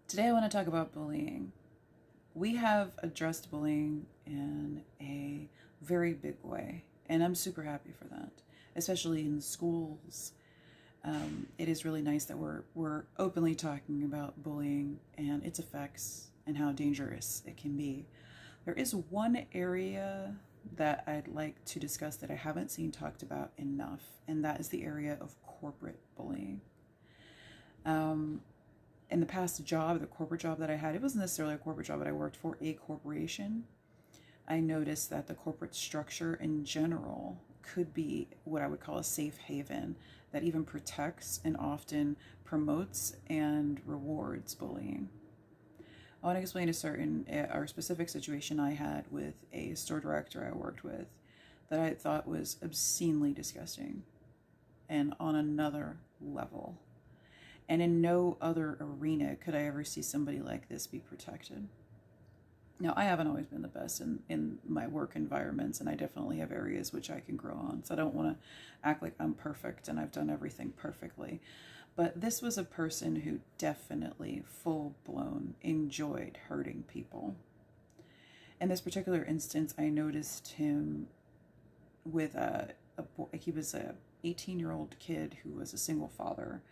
Today I want to talk about bullying. We have addressed bullying in a very big way, and I'm super happy for that, especially in schools. It is really nice that we're openly talking about bullying and its effects and how dangerous it can be. There is one area that I'd like to discuss that I haven't seen talked about enough, and that is the area of corporate bullying. In the past job, the corporate job that I had, it wasn't necessarily a corporate job, but I worked for a corporation. I noticed that the corporate structure in general could be what I would call a safe haven that even protects and often promotes and rewards bullying. I want to explain a certain or specific situation I had with a store director I worked with that I thought was obscenely disgusting and on another level. And in no other arena could I ever see somebody like this be protected. Now, I haven't always been the best in my work environments, and I definitely have areas which I can grow on. So I don't want to act like I'm perfect and I've done everything perfectly. But this was a person who definitely full-blown enjoyed hurting people. In this particular instance, I noticed him with he was a 18-year-old kid who was a single father.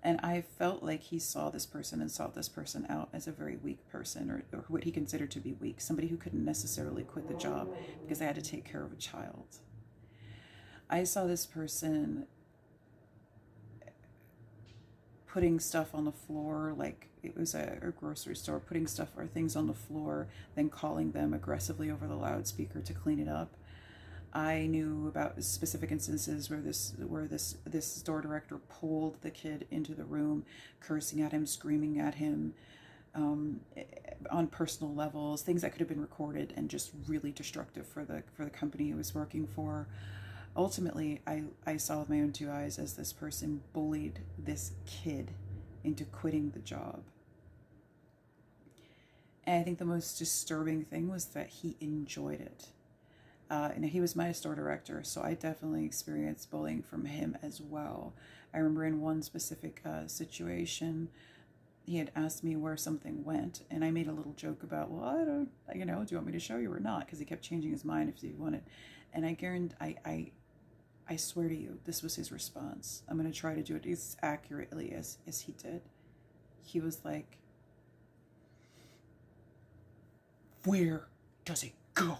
And I felt like he saw this person and sought this person out as a very weak person, or what he considered to be weak, somebody who couldn't necessarily quit the job because they had to take care of a child. I saw this person putting stuff on the floor, like it was a grocery store, putting stuff or things on the floor, then calling them aggressively over the loudspeaker to clean it up. I knew about specific instances where this store director pulled the kid into the room, cursing at him, screaming at him, on personal levels, things that could have been recorded and just really destructive for the company he was working for. Ultimately, I saw with my own two eyes as this person bullied this kid into quitting the job. And I think the most disturbing thing was that he enjoyed it. And he was my store director, so I definitely experienced bullying from him as well. I remember in one specific situation, he had asked me where something went, and I made a little joke about, well, I don't, do you want me to show you or not? Because he kept changing his mind if he wanted. And I swear to you, this was his response. I'm going to try to do it as accurately as he did. He was like, "Where does it go?"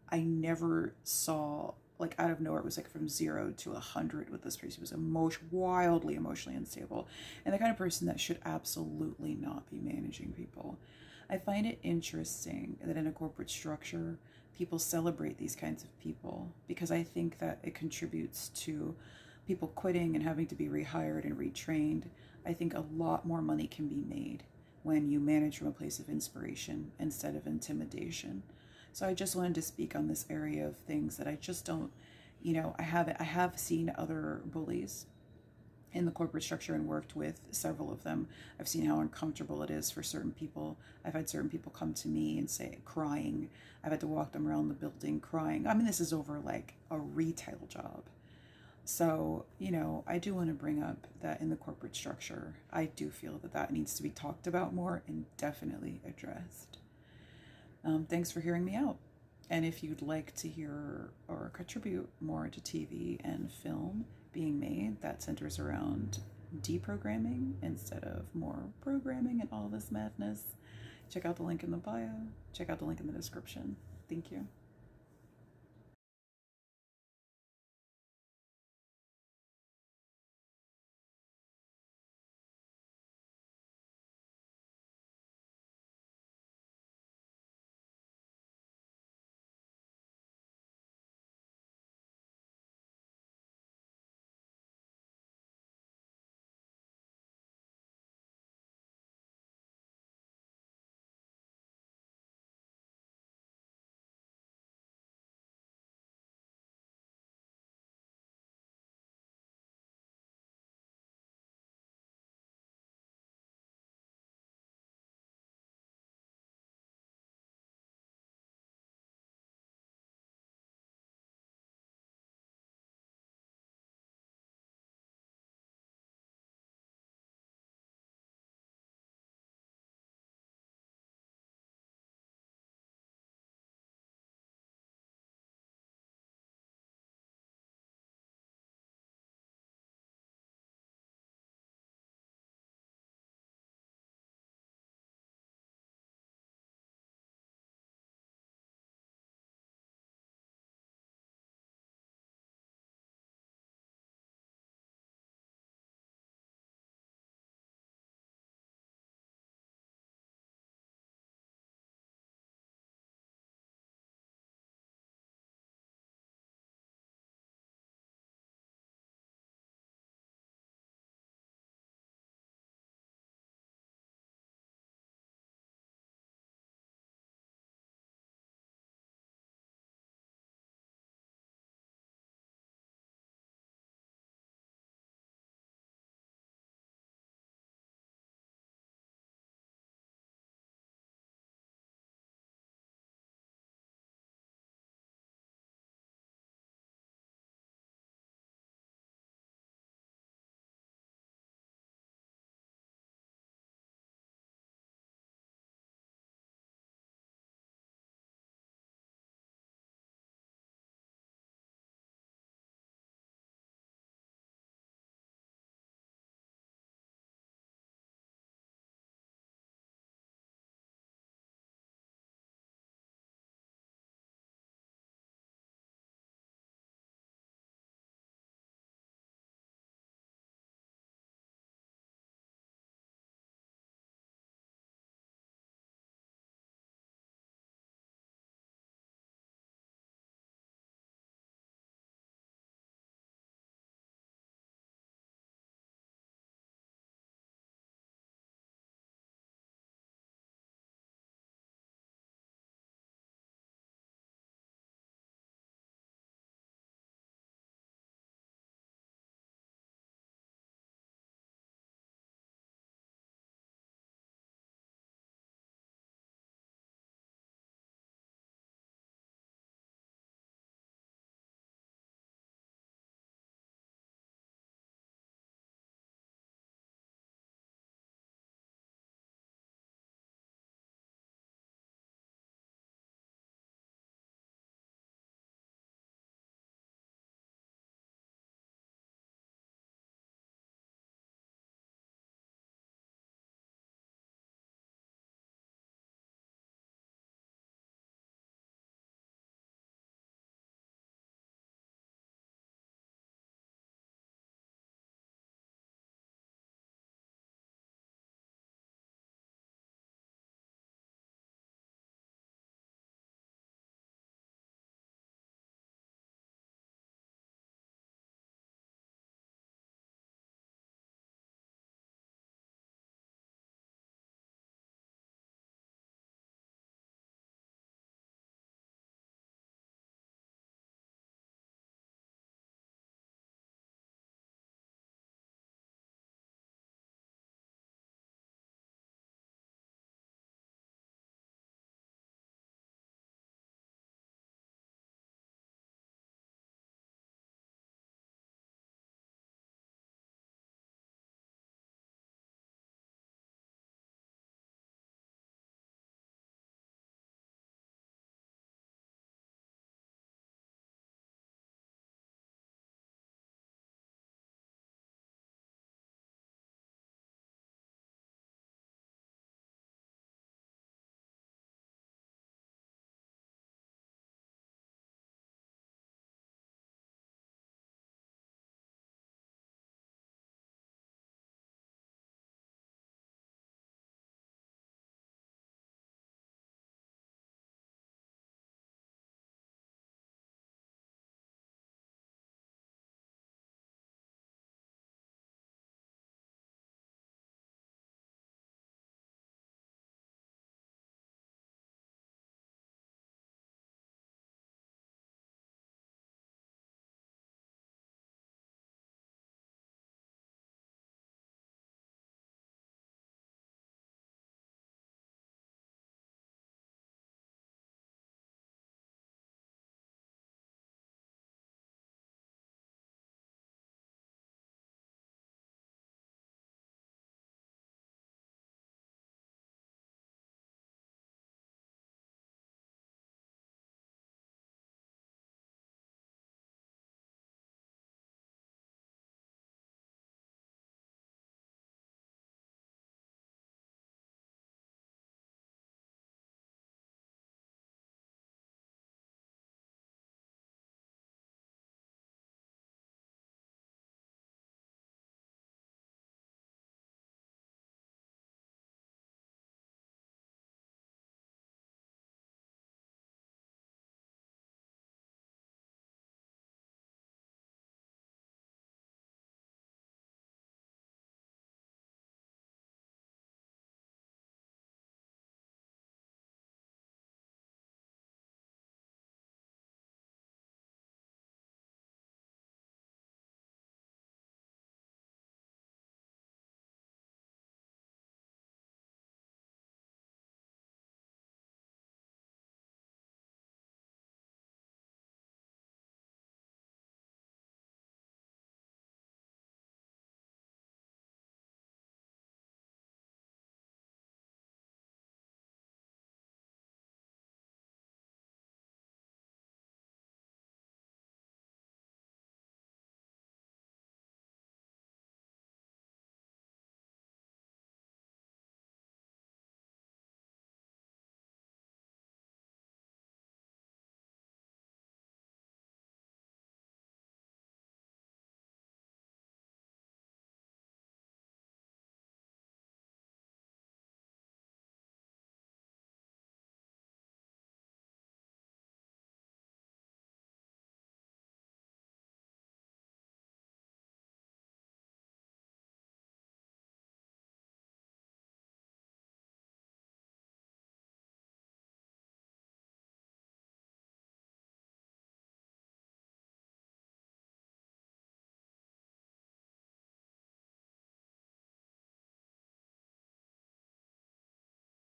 I never saw, like, out of nowhere, it was like from 0 to 100 with this person. He was wildly emotionally unstable and the kind of person that should absolutely not be managing people. I find it interesting that in a corporate structure, people celebrate these kinds of people because I think that it contributes to people quitting and having to be rehired and retrained. I think a lot more money can be made when you manage from a place of inspiration instead of intimidation. So I just wanted to speak on this area of things that I just don't, I have seen other bullies in the corporate structure and worked with several of them. I've seen how uncomfortable it is for certain people. I've had certain people come to me and say, crying. I've had to walk them around the building crying. I mean, this is over like a retail job. So, I do want to bring up that in the corporate structure, I do feel that needs to be talked about more and definitely addressed. Thanks for hearing me out. And if you'd like to hear or contribute more to TV and film being made that centers around deprogramming instead of more programming and all this madness, check out the link in the bio, check out the link in the description. Thank you.